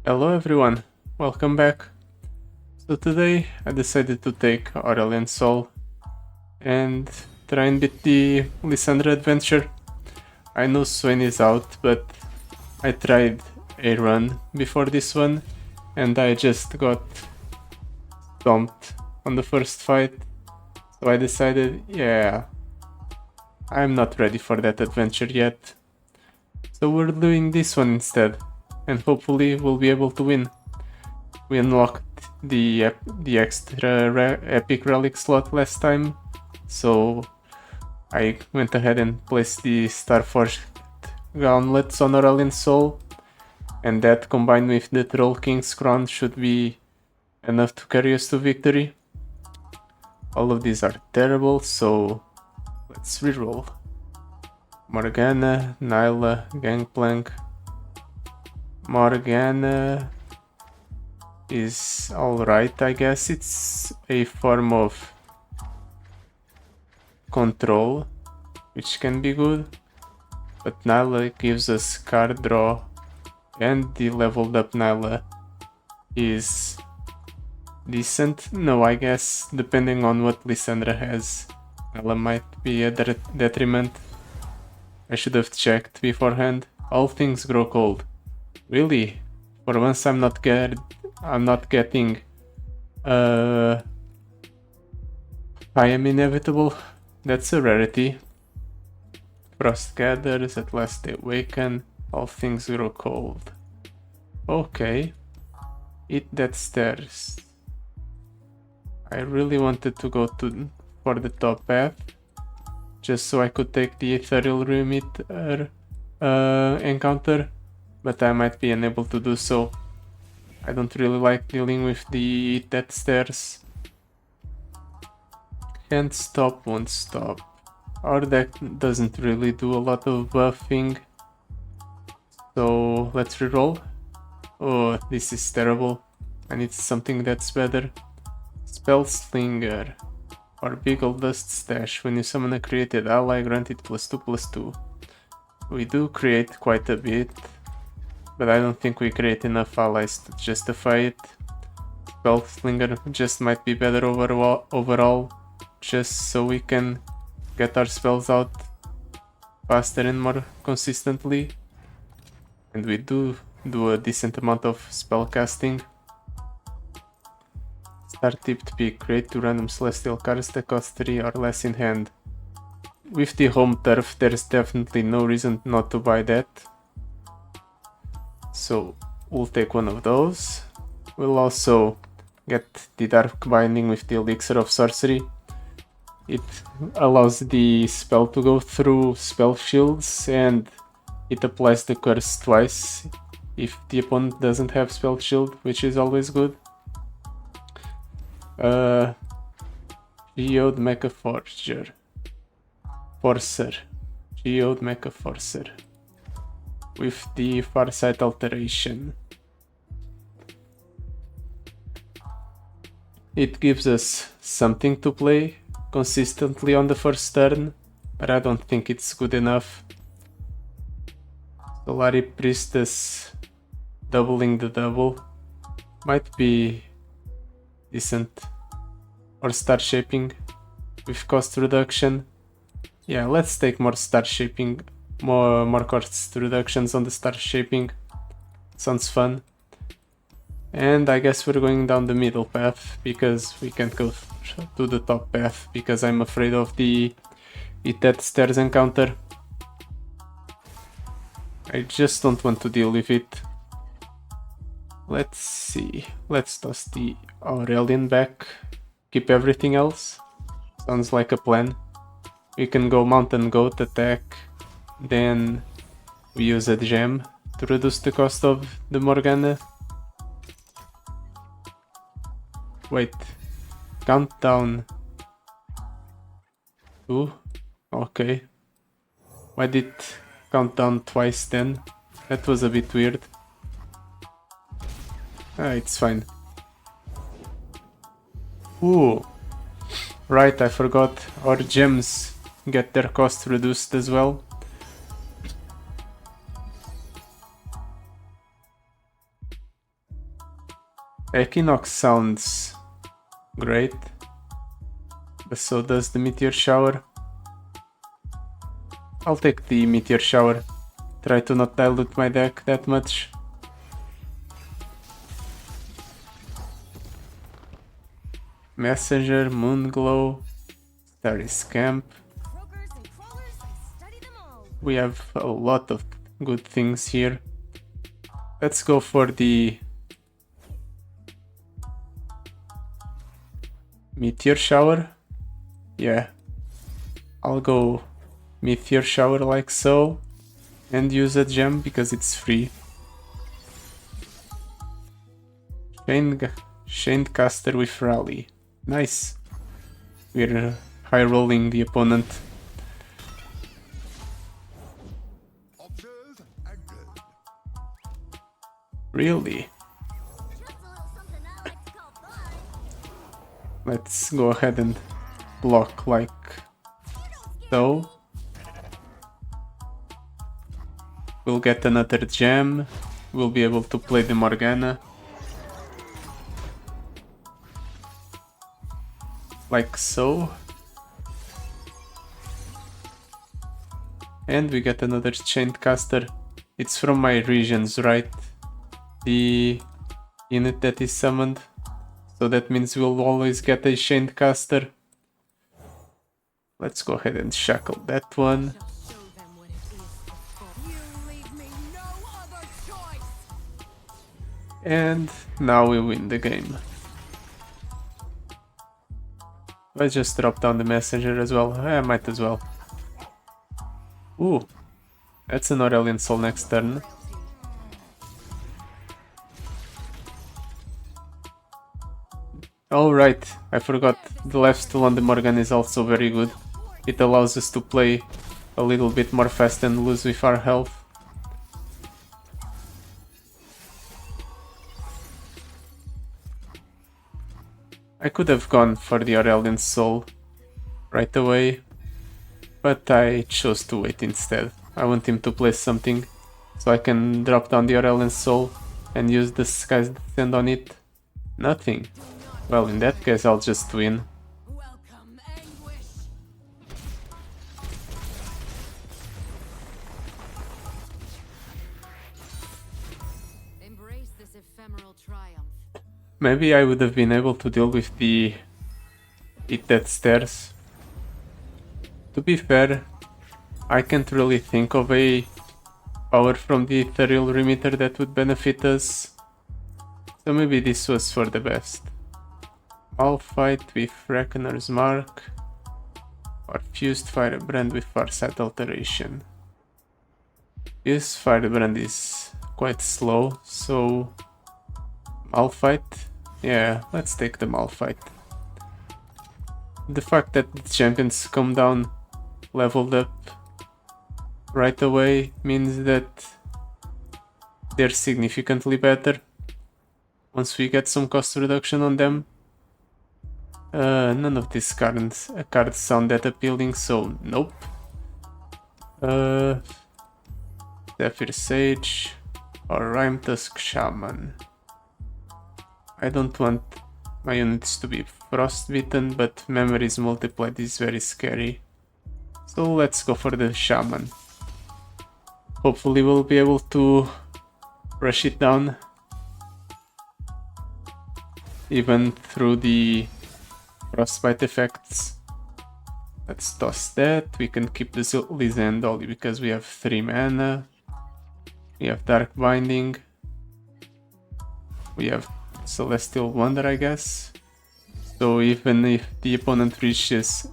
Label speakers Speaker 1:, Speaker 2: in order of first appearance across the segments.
Speaker 1: Hello everyone, welcome back. So today I decided to take Aurelion's soul and try and beat the Lissandra adventure. I know Swain is out, but I tried a run before this one and I just got stomped on the first fight. So I decided, yeah, I'm not ready for that adventure yet. So we're doing this one instead, and hopefully we'll be able to win. We unlocked the extra epic relic slot last time, so I went ahead and placed the Starforged gauntlets on Aurelion's soul, and that combined with the Troll King's crown should be enough to carry us to victory. All of these are terrible, so let's reroll. Morgana, Nyla, Gangplank. Morgana is alright, I guess. It's a form of control, which can be good. But Nyla gives us card draw, and the leveled up Nyla is decent. No, I guess depending on what Lissandra has, Nyla might be a detriment. I should have checked beforehand. All things grow cold. Really? For once I'm not getting I am inevitable. That's a rarity. Frost gathers, at last they awaken. All things grow cold. Okay. Eat that stairs. I really wanted to go for the top path, just so I could take the ethereal Runeterra encounter, but I might be unable to do so. I don't really like dealing with the death stairs. Can't stop, won't stop. Our deck doesn't really do a lot of buffing, so let's reroll. Oh, this is terrible. I need something that's better. Spell Slinger or Beagle Dust Stash. When you summon a created ally, grant it +2/+2. We do create quite a bit, but I don't think we create enough allies to justify it. Spell Slinger just might be better overall, just so we can get our spells out faster and more consistently. And we do a decent amount of spell casting. Start tipped pick, create 2 random celestial cards that cost 3 or less in hand. With the home turf, there's definitely no reason not to buy that. So we'll take one of those. We'll also get the Dark Binding with the Elixir of Sorcery. It allows the spell to go through spell shields, and it applies the curse twice if the opponent doesn't have spell shield, which is always good. Geode Mecha Forcer. Geode Mecha Forcer. With the Farsight alteration. It gives us something to play consistently on the first turn, but I don't think it's good enough. Solari Priestess doubling the double might be decent. Or Star Shaping with cost reduction. Yeah, let's take more Star Shaping, more cost reductions on the Star Shaping. Sounds fun. And I guess we're going down the middle path, because we can't go to the top path, because I'm afraid of the Death Stairs encounter. I just don't want to deal with it. Let's see. Let's toss the Aurelion back. Keep everything else. Sounds like a plan. We can go Mountain Goat attack. Then we use a gem to reduce the cost of the Morgana. Wait. Countdown. 2? Okay. Why did it count down twice then? That was a bit weird. It's fine. Ooh. Right, I forgot. Our gems get their cost reduced as well. Equinox sounds great, but so does the Meteor Shower. I'll take the Meteor Shower. Try to not dilute my deck that much. Messenger, Moonglow, Starry Scamp. We have a lot of good things here. Let's go for the Meteor Shower. Yeah, I'll go Meteor Shower like so, and use a gem because it's free. Chained Caster with Rally. Nice. We're high rolling the opponent. Really? Let's go ahead and block like so. We'll get another gem. We'll be able to play the Morgana. Like so. And we get another Chained Caster. It's from my regions, right? The unit that is summoned. So that means we'll always get a Chained Caster. Let's go ahead and shackle that one. And now we win the game. Let's just drop down the messenger as well. I might as well. Ooh, that's an Aurelion Soul next turn. Oh right, I forgot. The lifesteal on the Morgan is also very good. It allows us to play a little bit more fast and lose with our health. I could have gone for the Aurelion Soul right away, but I chose to wait instead. I want him to play something so I can drop down the Aurelion Soul and use the Sky's Descent on it. Nothing. Well, in that case I'll just win.
Speaker 2: Embrace this ephemeral triumph.
Speaker 1: Maybe I would have been able to deal with the Eat That Stairs. To be fair, I can't really think of a power from the Ethereal Remitter that would benefit us. So maybe this was for the best. Malphite with Reckoner's Mark, or Fused Firebrand with Farsight Alteration. Fused Firebrand is quite slow, so Malphite? Yeah, let's take the Malphite. The fact that the champions come down leveled up right away means that they're significantly better once we get some cost reduction on them. None of these cards sound that appealing, so nope. Zephyr Sage or Rime Tusk Shaman. I don't want my units to be frostbitten, but memories multiplied is very scary. So let's go for the Shaman. Hopefully we'll be able to rush it down even through the frostbite effects. Let's toss that. We can keep the Lissandra because we have 3 mana. We have Dark Binding. We have Celestial Wonder, I guess. So even if the opponent reaches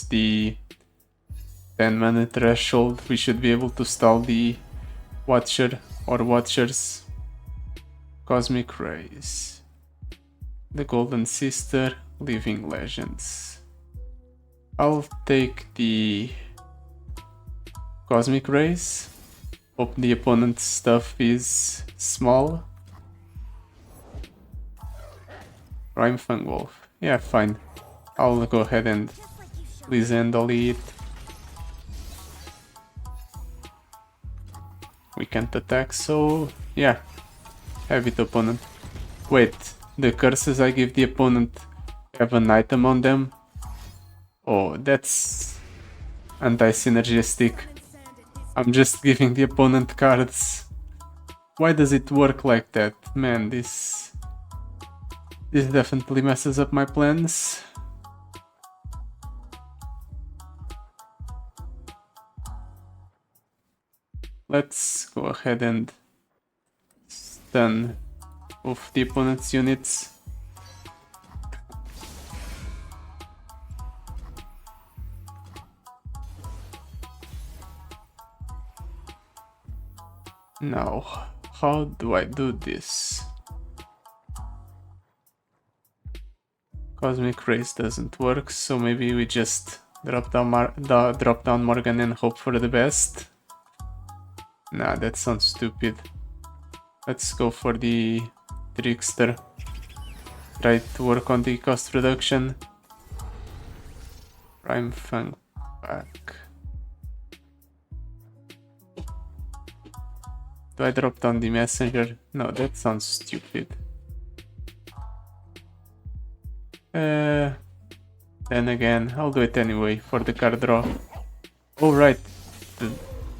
Speaker 1: the 10 mana threshold, we should be able to stall the Watcher or Watchers. Cosmic Rays. The Golden Sister, Living Legends. I'll take the Cosmic Rays. Hope the opponent's stuff is small. Rime Fangwolf. Yeah, fine. I'll go ahead and Lissandra it. We can't attack, so yeah. Have it, opponent. Wait, the curses I give the opponent have an item on them? Oh, that's anti-synergistic. I'm just giving the opponent cards. Why does it work like that? Man, this definitely messes up my plans. Let's go ahead and stun both the opponent's units. Now, how do I do this? Cosmic Race doesn't work, so maybe we just drop down Morgan and hope for the best. Nah, that sounds stupid. Let's go for the Trickster. Try to work on the cost reduction. Prime Fang back. Do I drop down the Messenger? No, that sounds stupid. Then again, I'll do it anyway for the card draw. Oh right,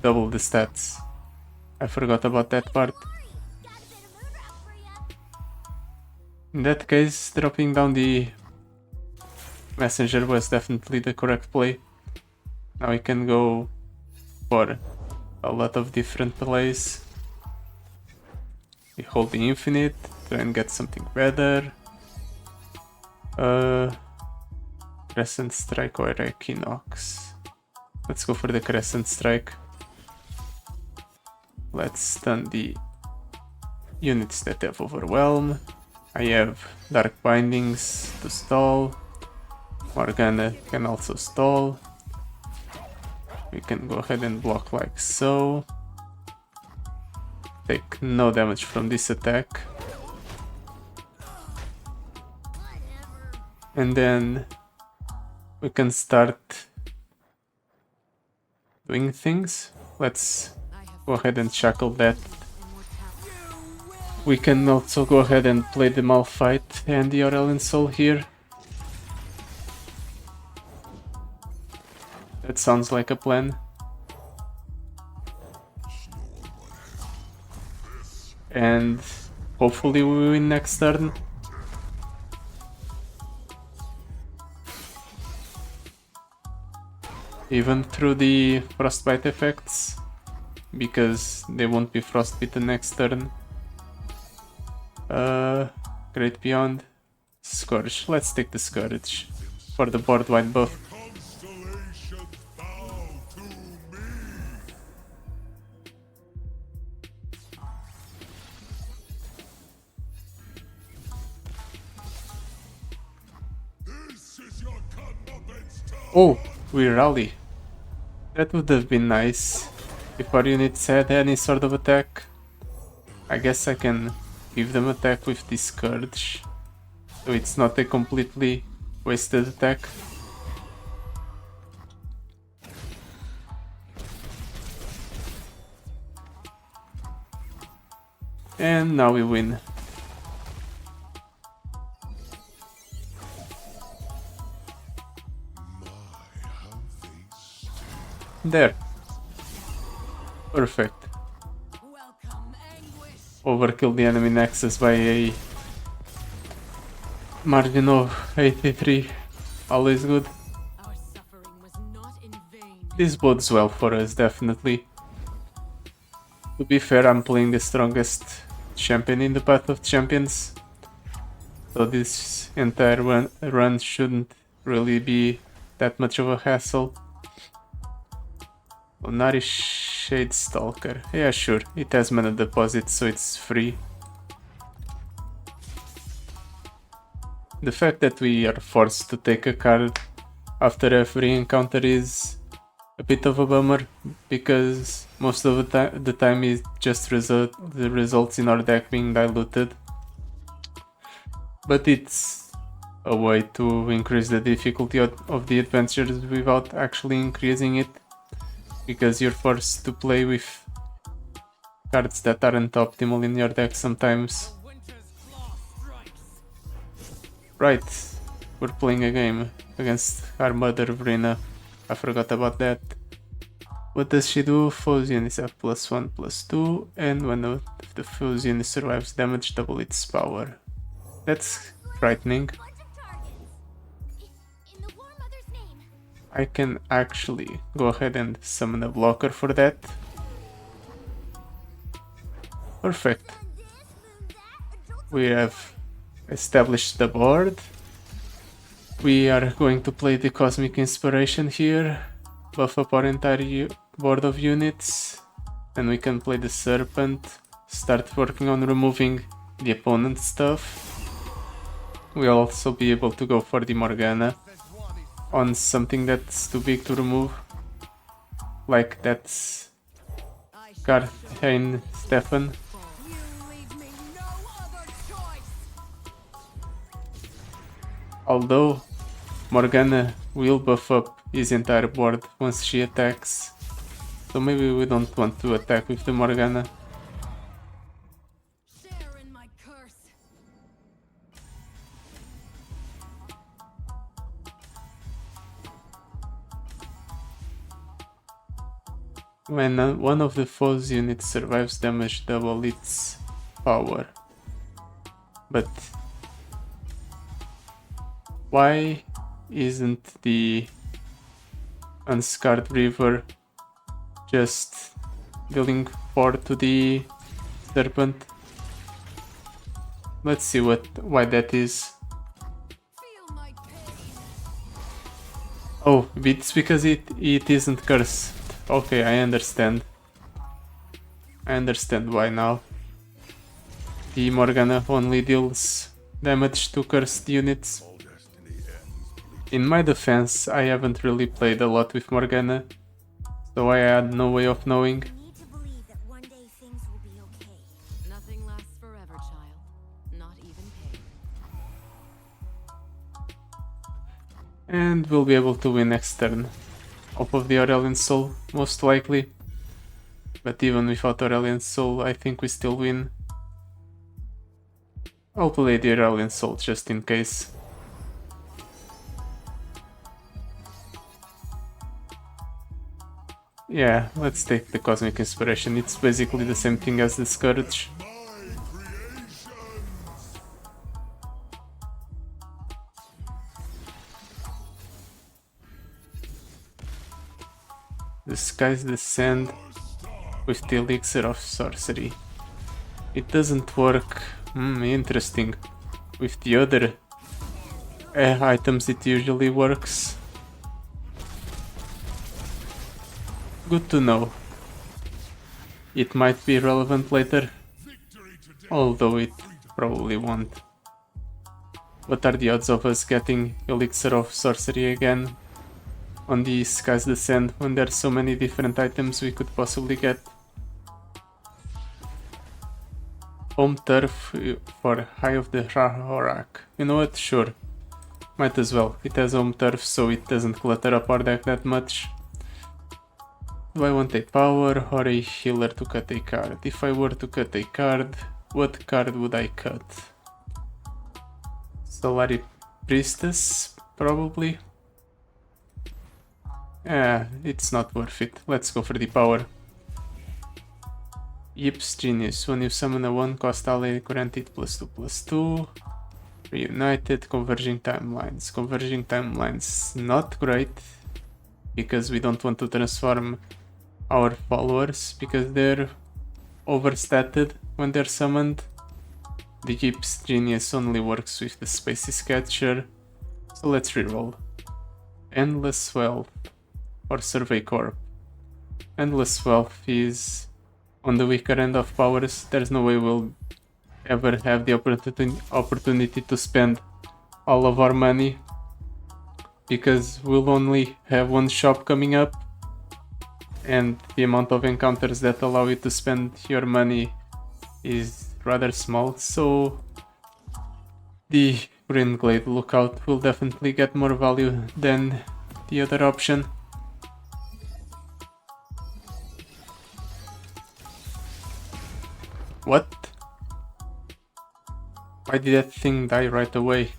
Speaker 1: double the stats. I forgot about that part. In that case, dropping down the Messenger was definitely the correct play. Now we can go for a lot of different plays. We hold the Infinite, try and get something better. Crescent Strike or Equinox. Let's go for the Crescent Strike. Let's stun the units that have Overwhelm. I have Dark Bindings to stall. Morgana can also stall. We can go ahead and block like so. Take no damage from this attack. And then we can start doing things. Let's go ahead and shackle that. We can also go ahead and play the Malphite and the Aurelion Soul here. That sounds like a plan. And hopefully we win next turn. Even through the Frostbite effects, because they won't be frostbitten next turn. Great Beyond. Scourge. Let's take the Scourge for the board wide buff. Oh, we rally. That would have been nice if our units had any sort of attack. I guess I can give them attack with this Scourge, so it's not a completely wasted attack. And now we win. There. Perfect. Overkill the enemy nexus by a margin of 83. Always good. This bodes well for us, definitely. To be fair, I'm playing the strongest champion in the Path of Champions, so this entire run shouldn't really be that much of a hassle. Lunari Shade Stalker. Yeah, sure. It has mana deposit, so it's free. The fact that we are forced to take a card after every encounter is a bit of a bummer, because most of the time it just results in our deck being diluted. But it's a way to increase the difficulty of the adventures without actually increasing it, because you're forced to play with cards that aren't optimal in your deck sometimes. Right, we're playing a game against our mother Vrina. I forgot about that. What does she do? Foes units have +1/+2, and when the foes unit survives damage, double its power. That's frightening. I can actually go ahead and summon a blocker for that. Perfect. We have established the board. We are going to play the Cosmic Inspiration here, buff up our entire board of units, and we can play the Serpent, start working on removing the opponent's stuff. We'll also be able to go for the Morgana on something that's too big to remove, like that's Carthane Stefan. Although Morgana will buff up his entire board once she attacks, so maybe we don't want to attack with the Morgana. When one of the foe's units survives damage, double its power. But why isn't the Unscarred River just dealing 4 to the Serpent? Let's see why that is. Oh, it's because it isn't cursed. Okay, I understand. I understand why now. The Morgana only deals damage to cursed units. In my defense, I haven't really played a lot with Morgana, so I had no way of knowing. And we'll be able to win next turn. Off of the Aurelion Soul, most likely. But even without Aurelion Soul, I think we still win. I'll play the Aurelion Soul just in case. Yeah, let's take the Cosmic Inspiration. It's basically the same thing as the Scourge. Disguise the Sand with the Elixir of Sorcery. It doesn't work. Interesting. With the other items it usually works. Good to know. It might be relevant later, although it probably won't. What are the odds of us getting Elixir of Sorcery again on the Skies Descend when there's so many different items we could possibly get? Home turf for High of the Horak. You know what? Sure. Might as well. It has home turf, so it doesn't clutter up our deck that much. Do I want a power or a healer to cut a card? If I were to cut a card, what card would I cut? Solari Priestess, probably. It's not worth it. Let's go for the power. Yips Genius. When you summon a 1-cost ally, grant it +2/+2. Reunited. Converging Timelines. Converging Timelines, not great, because we don't want to transform our followers, because they're overstated when they're summoned. The Yips Genius only works with the Spaces Catcher, so let's reroll. Endless Wealth or Survey Corp. Endless Wealth is on the weaker end of powers. There's no way we'll ever have the opportunity to spend all of our money, because we'll only have one shop coming up, and the amount of encounters that allow you to spend your money is rather small, so the Greenglade Lookout will definitely get more value than the other option. What? Why did that thing die right away?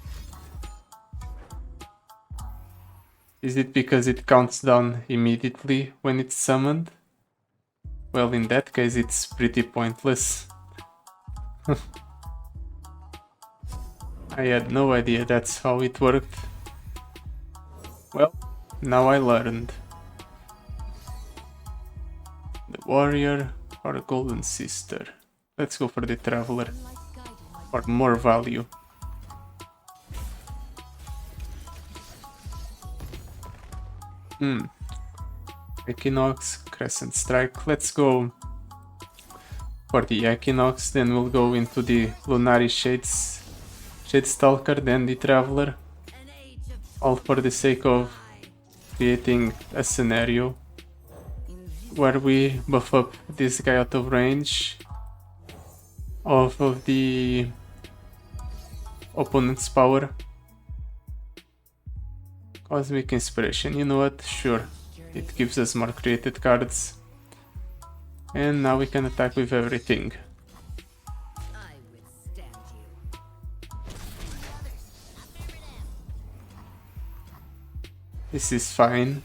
Speaker 1: Is it because it counts down immediately when it's summoned? Well, in that case it's pretty pointless. I had no idea that's how it worked. Well, now I learned. The warrior or golden sister? Let's go for the traveler for more value. Equinox, Crescent Strike. Let's go for the Equinox, then we'll go into the Lunari Shades, Shade Stalker, then the Traveler. All for the sake of creating a scenario where we buff up this guy out of range off of the opponent's power. Cosmic Inspiration, you know what? Sure. It gives us more created cards. And now we can attack with everything. This is fine.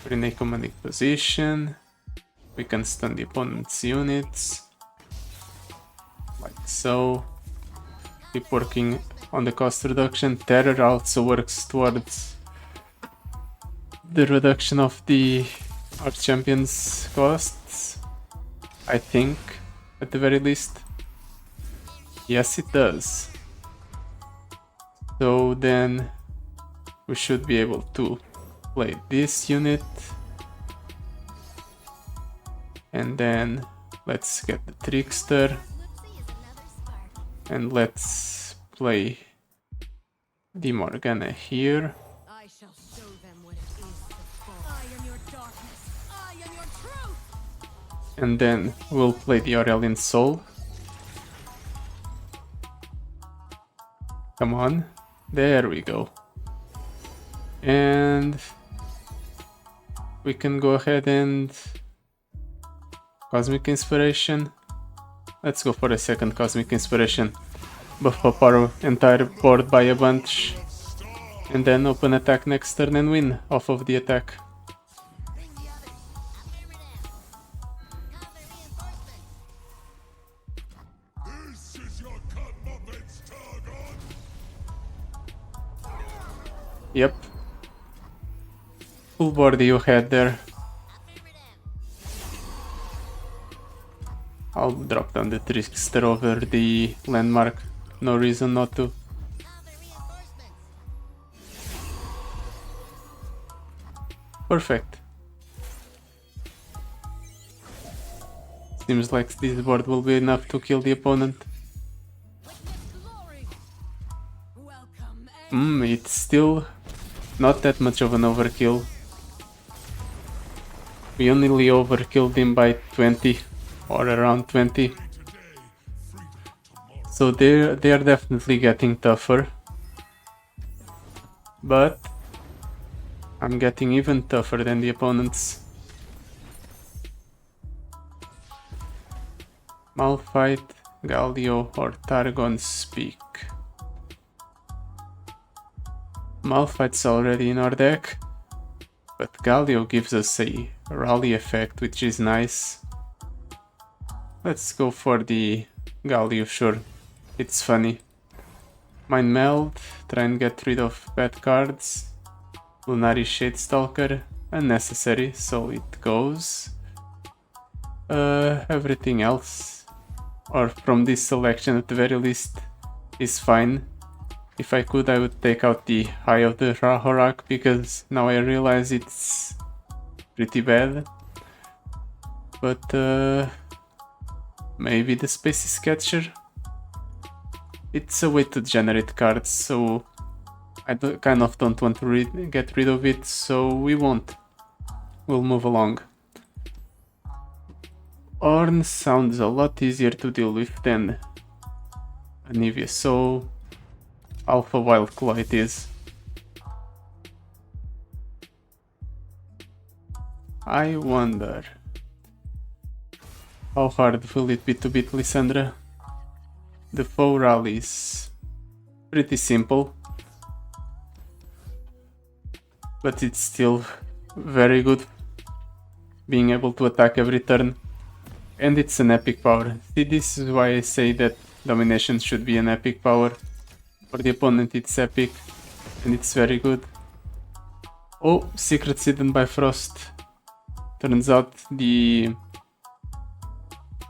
Speaker 1: We're in a commanding position. We can stun the opponent's units. Like so. Keep working on the cost reduction. Terror also works towards the reduction of the Archchampion's costs, I think, at the very least. Yes, it does. So then we should be able to play this unit. And then let's get the Trickster. And let's play the Morgana here. And then we'll play the Aurelion Soul. Come on. There we go. And we can go ahead and Cosmic Inspiration. Let's go for a second Cosmic Inspiration. Buff up our entire board by a bunch. And then open attack next turn and win off of the attack. Yep. Full board you had there. I'll drop down the Trickster over the landmark. No reason not to. Perfect. Seems like this board will be enough to kill the opponent. It's still not that much of an overkill. We only overkilled him by 20 or around 20. So they are definitely getting tougher. But I'm getting even tougher than the opponents. Malphite, Galio or Targon speak. Malphite's already in our deck, but Galio gives us a rally effect, which is nice. Let's go for the Galio, sure. It's funny. Mind Meld, try and get rid of bad cards. Lunari Shade Stalker, unnecessary, so it goes. Everything else, or from this selection at the very least, is fine. If I could, I would take out the Eye of the Horak, because now I realize it's pretty bad. But maybe the Space Catcher? It's a way to generate cards, so I kind of don't want to get rid of it, so we won't. We'll move along. Ornn sounds a lot easier to deal with than Anivia, so Alpha Wild Claw it is. I wonder how hard will it be to beat Lissandra? The foe rallies. Pretty simple. but it's still very good being able to attack every turn. And it's an epic power. See, this is why I say that domination should be an epic power. For the opponent it's epic, and it's very good. Oh, Secrets Hidden by Frost. Turns out the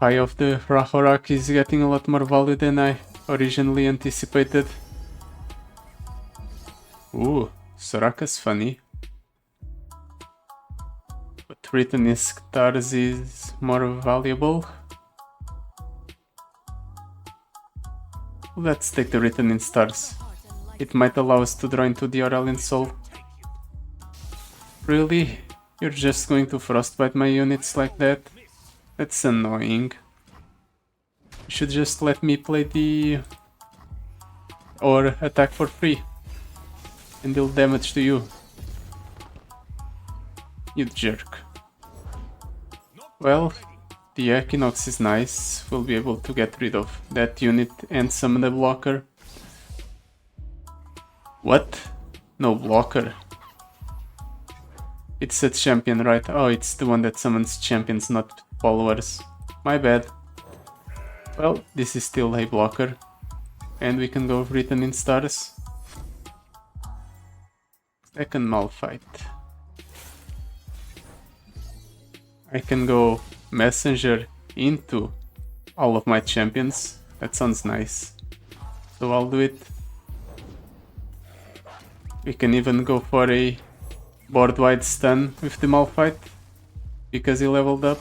Speaker 1: Eye of the Rahorak is getting a lot more value than I originally anticipated. Ooh, Soraka's funny. But Written in Stars is more valuable. Let's take the Written in Stars. It might allow us to draw into the Aurelion Soul. Really? You're just going to frostbite my units like that? That's annoying. You should just let me play the... or attack for free. And deal damage to you. You jerk. Well, the Equinox is nice. We'll be able to get rid of that unit and summon a blocker. What? No blocker. It's a champion, right? Oh, it's the one that summons champions, not followers. My bad. Well, this is still a blocker. And we can go Written in Stars. Second Malphite. I can go Messenger into all of my champions. That sounds nice. So I'll do it. We can even go for a board-wide stun with the Malphite, because he leveled up.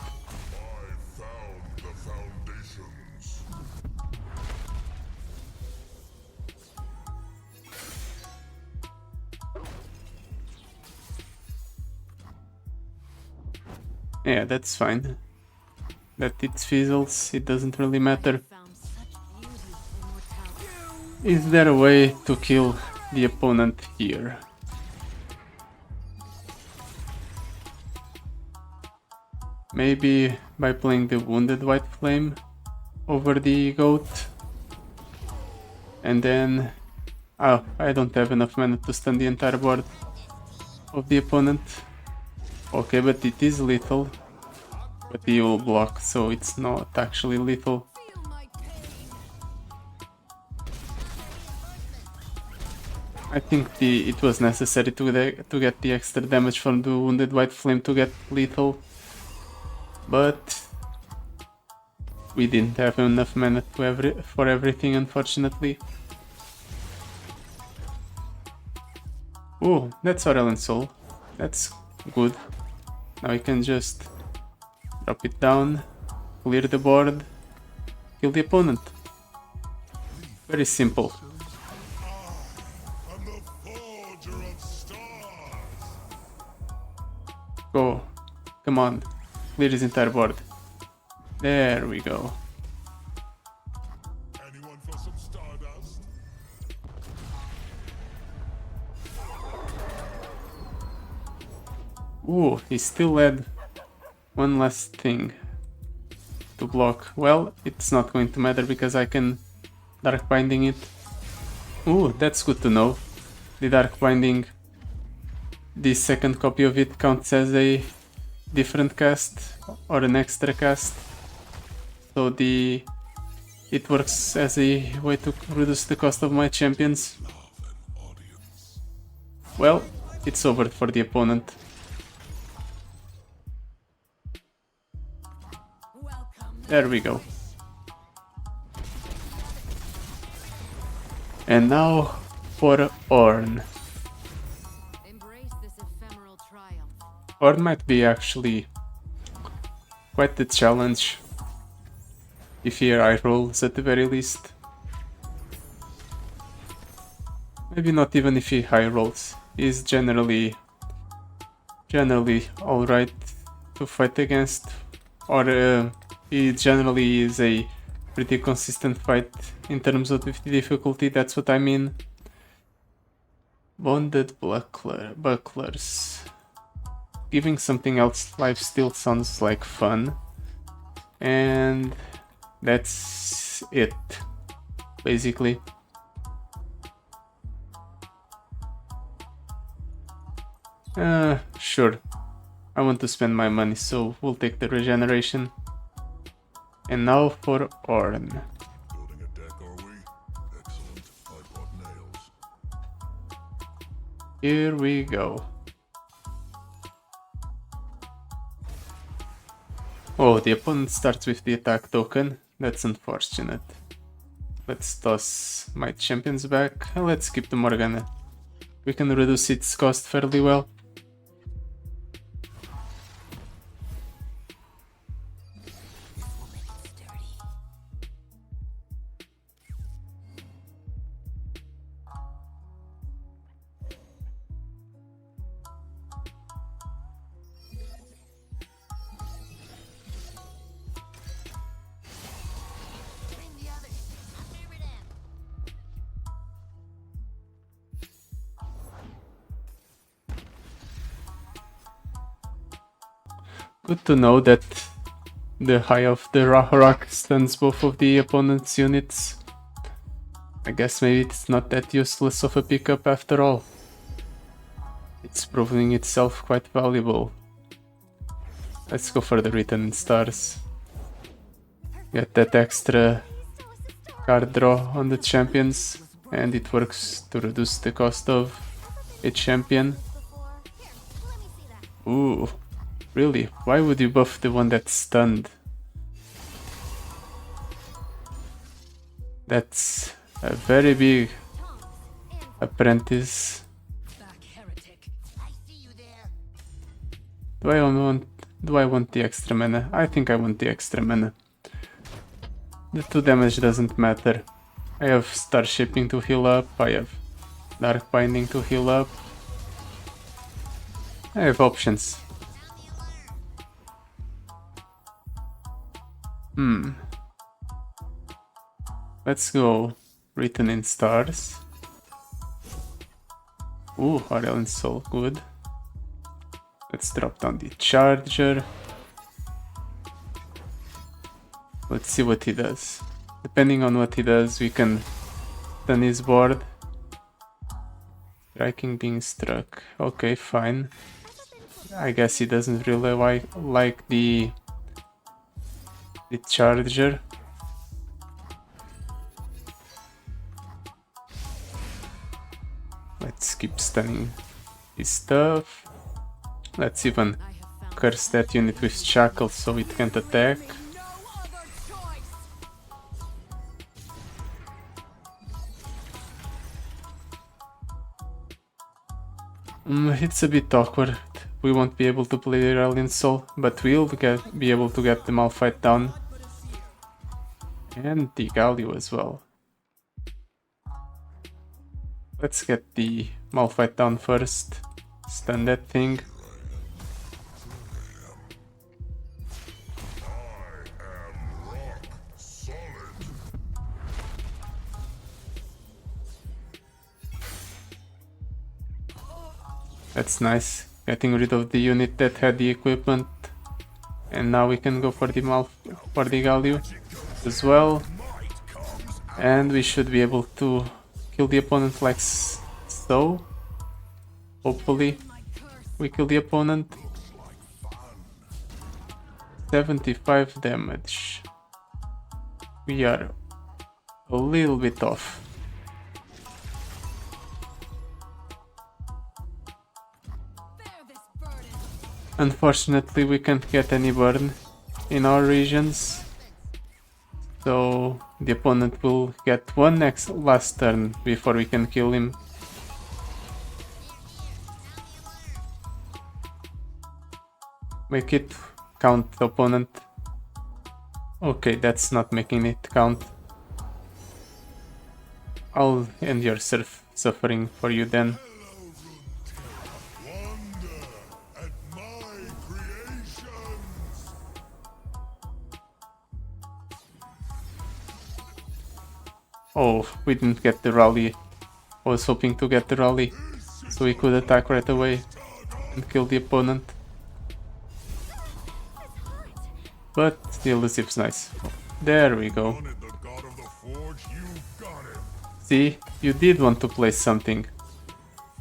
Speaker 1: Yeah, that's fine. That it fizzles, it doesn't really matter. Is there a way to kill the opponent here? Maybe by playing the Wounded White Flame over the goat. And then... oh, I don't have enough mana to stun the entire board of the opponent. Okay, but it is lethal. But he will block, so it's not actually lethal. I think it was necessary to get the extra damage from the Wounded White Flame to get lethal. But we didn't have enough mana for everything, unfortunately. Oh, that's Aurelion Soul. That's good. Now we can just drop it down, clear the board, kill the opponent. Very simple. Go. Come on. Clear his entire board. There we go.
Speaker 2: Anyone for some stardust?
Speaker 1: Ooh, he still had one last thing to block. Well, it's not going to matter because I can Dark Binding it. Ooh, that's good to know. The Dark Binding, the second copy of it counts as a different cast or an extra cast. So it works as a way to reduce the cost of my champions. Well, it's over for the opponent. There we go. And now for Ornn. Ornn might be actually quite the challenge if he high rolls at the very least. Maybe not even if he high rolls. He's generally alright to fight against, or he generally is a pretty consistent fight in terms of the difficulty, that's what I mean. Bonded bucklers. Giving something else life still sounds like fun. And that's it, basically. Sure. I want to spend my money, so we'll take the regeneration. And now for Orn.
Speaker 2: Building a deck, are we? Excellent. I bought nails.
Speaker 1: Here we go. Oh, the opponent starts with the attack token. That's unfortunate. Let's toss my champions back. Let's keep the Morgana. We can reduce its cost fairly well. Good to know that the high of the rock stuns both of the opponent's units. I guess maybe it's not that useless of a pickup after all. It's proving itself quite valuable. Let's go for the written stars. Get that extra card draw on the champions, and it works to reduce the cost of a champion. Ooh. Really? Why would you buff the one that's stunned? That's a very big apprentice. Do I want the extra mana? I think I want the extra mana. The 2 damage doesn't matter. I have Star Shaping to heal up, I have Dark Binding to heal up. I have options. Let's go written in stars. Ooh, Aurelion Soul, good. Let's drop down the charger. Let's see what he does. Depending on what he does, we can stun his board. Striking being struck. Okay, fine. I guess he doesn't really like the charger. Let's keep stunning his stuff. Let's even curse that unit with shackles so it can't attack. It's a bit awkward. We won't be able to play the Aurelion Soul, but we'll be able to get the Malphite down. And the Galio as well. Let's get the Malphite down first. Stun that thing. That's nice. Getting rid of the unit that had the equipment. And now we can go for the Galio as well. And we should be able to kill the opponent like so. Hopefully we kill the opponent. 75 damage. We are a little bit off. Unfortunately, we can't get any burn in our regions, so the opponent will get one last turn before we can kill him. Make it count, opponent. Okay, that's not making it count. I'll end your suffering for you then. Oh, we didn't get the rally. I was hoping to get the rally, so we could attack right away and kill the opponent. But the elusive's nice. There we go. See, you did want to play something.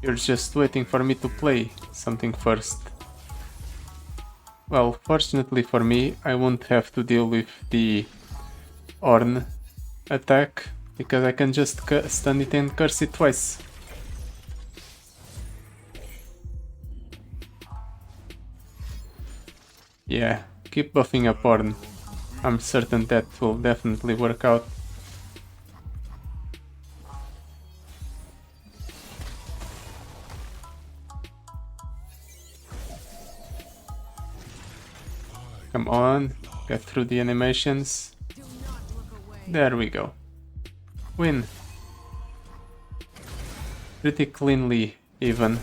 Speaker 1: You're just waiting for me to play something first. Well, fortunately for me, I won't have to deal with the Ornn attack, because I can just stun it and curse it twice. Yeah, keep buffing up Ornn. I'm certain that will definitely work out. Come on, get through the animations. There we go. Win. Pretty cleanly, even.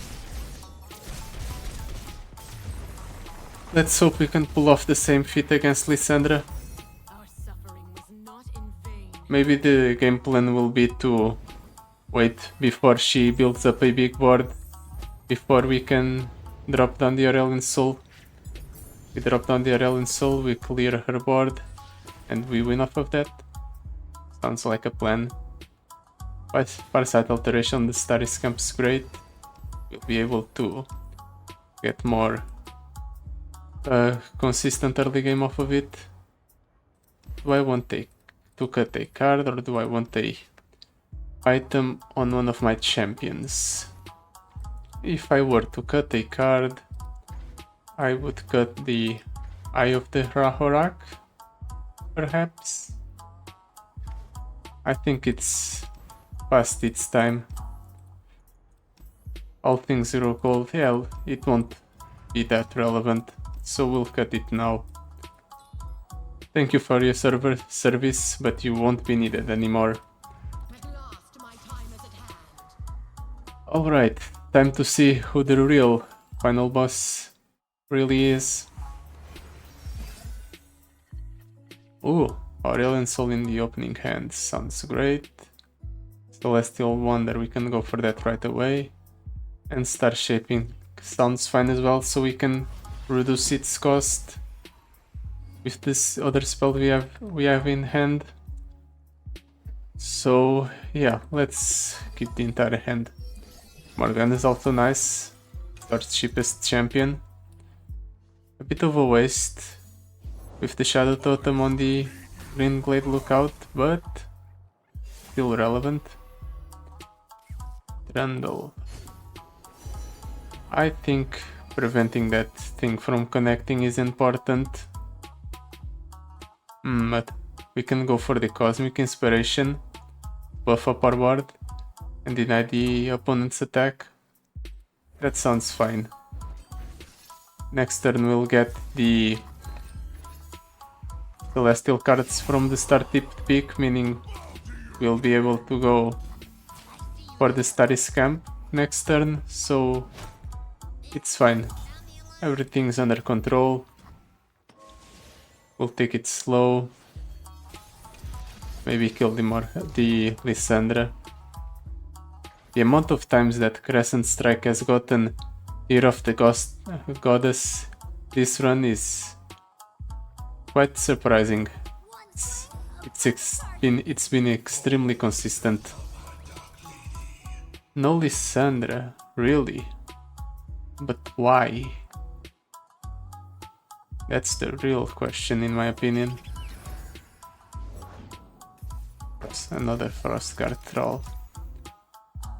Speaker 1: Let's hope we can pull off the same feat against Lissandra. Maybe the game plan will be to wait before she builds up a big board before we can drop down the Aurelion Soul. We drop down the Aurelion Soul, we clear her board, and we win off of that. Sounds like a plan. But Farsight Alteration, the Starry Scamp's great. We'll be able to get more consistent early game off of it. Do I want to cut a card, or do I want a item on one of my champions? If I were to cut a card, I would cut the Eye of the Rahorak, perhaps. I think it's past its time. All things zero cold, hell, it won't be that relevant, so we'll cut it now. Thank you for your service, but you won't be needed anymore. Alright, time to see who the real final boss really is. Ooh, Aurelion Soul in the opening hand, sounds great. Celestial Wonder, we can go for that right away. And Star Shaping sounds fine as well, so we can reduce its cost with this other spell we have in hand. So yeah, let's keep the entire hand. Morgana is also nice, third cheapest champion. A bit of a waste with the Shadow Totem on the Green Glade lookout, but still relevant. Trundle. I think preventing that thing from connecting is important. But we can go for the Cosmic Inspiration, buff up our board, and deny the opponent's attack. That sounds fine. Next turn we'll get the Celestial cards from the Star Tipped Peak, meaning we'll be able to go for the Starry Scamp next turn, so it's fine. Everything's under control. We'll take it slow. Maybe kill the Lissandra. The amount of times that Crescent Strike has gotten Tear of the Goddess this run is quite surprising. It's been extremely consistent. No Lissandra, really? But why? That's the real question, in my opinion. That's another Frostguard Troll.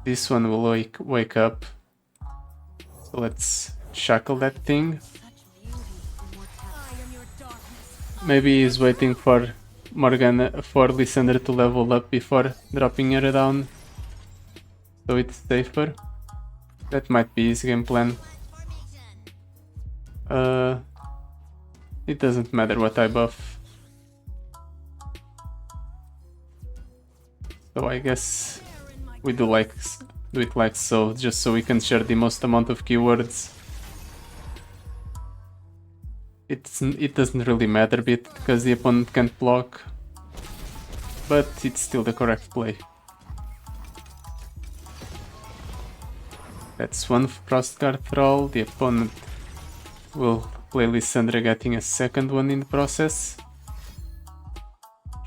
Speaker 1: This one will wake up. So let's shackle that thing. Maybe he's waiting for Lissandra to level up before dropping her down, so it's safer. That might be his game plan. It doesn't matter what I buff. So I guess we do it like so, just so we can share the most amount of keywords. It doesn't really matter a bit, because the opponent can't block, but it's still the correct play. That's one Frostguard Thrall. The opponent will play Lissandra, getting a second one in the process.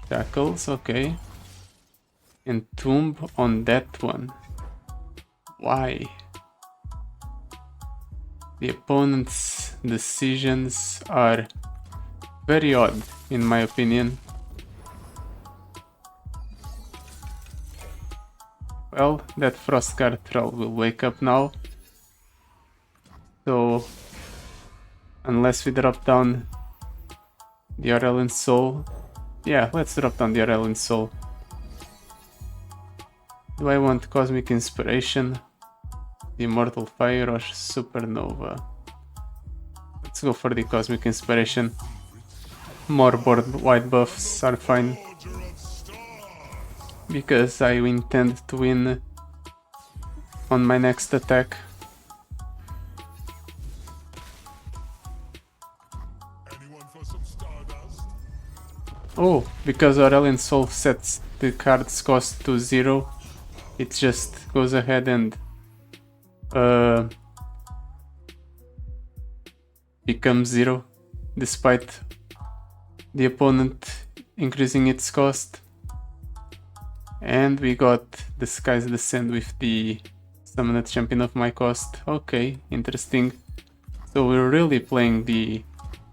Speaker 1: Shackles, okay. And Tomb on that one. Why? The opponent's decisions are very odd, in my opinion. Well, that Frostguard troll will wake up now. So, unless we drop down the Aurelion Soul... Yeah, let's drop down the Aurelion Soul. Do I want Cosmic Inspiration, the Immortal Fire, or Supernova? Let's go for the Cosmic Inspiration. More board white buffs are fine, because I intend to win on my next attack.
Speaker 2: Anyone for some stardust?
Speaker 1: Oh, because Aurelion Soul sets the card's cost to 0, it just goes ahead and becomes 0, despite the opponent increasing its cost. And we got the Sky's Descent with the Summoned Champion of my cost. Okay, interesting. So we're really playing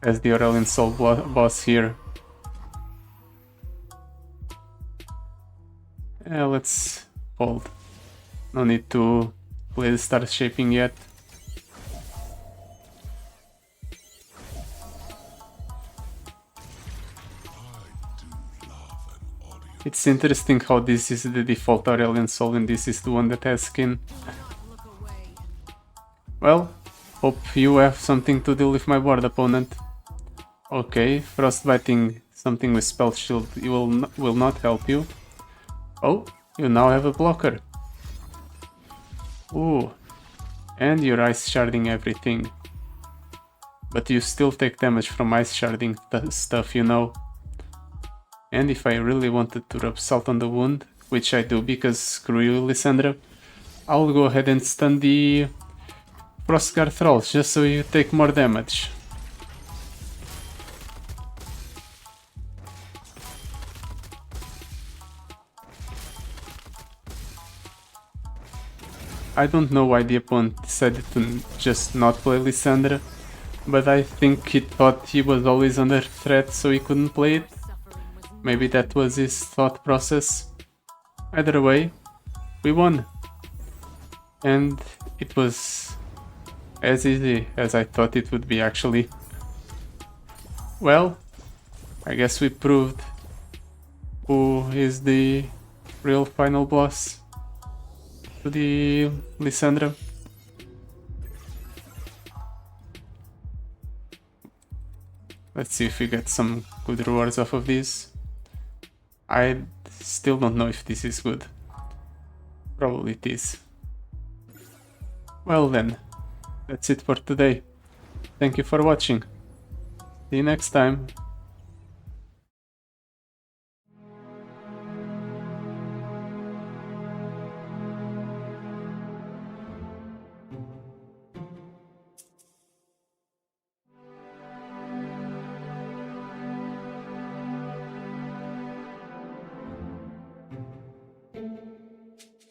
Speaker 1: as the Aurelion Soul boss here. Let's fold. No need to play the star shaping yet. It's interesting how this is the default Aurelion Soul and this is the one that has skin. Well, hope you have something to deal with my board, opponent. Okay, frostbiting something with spell shield will not help you. Oh, you now have a blocker. Ooh, and you're ice sharding everything. But you still take damage from ice sharding stuff, you know. And if I really wanted to rub salt on the wound, which I do because screw you, Lissandra, I'll go ahead and stun the Frostguard Trolls just so you take more damage. I don't know why the opponent decided to just not play Lissandra, but I think he thought he was always under threat so he couldn't play it. Maybe that was his thought process. Either way, we won. And it was as easy as I thought it would be, actually. Well, I guess we proved who is the real final boss to the Lissandra. Let's see if we get some good rewards off of this. I still don't know if this is good. Probably it is. Well then, that's it for today. Thank you for watching. See you next time.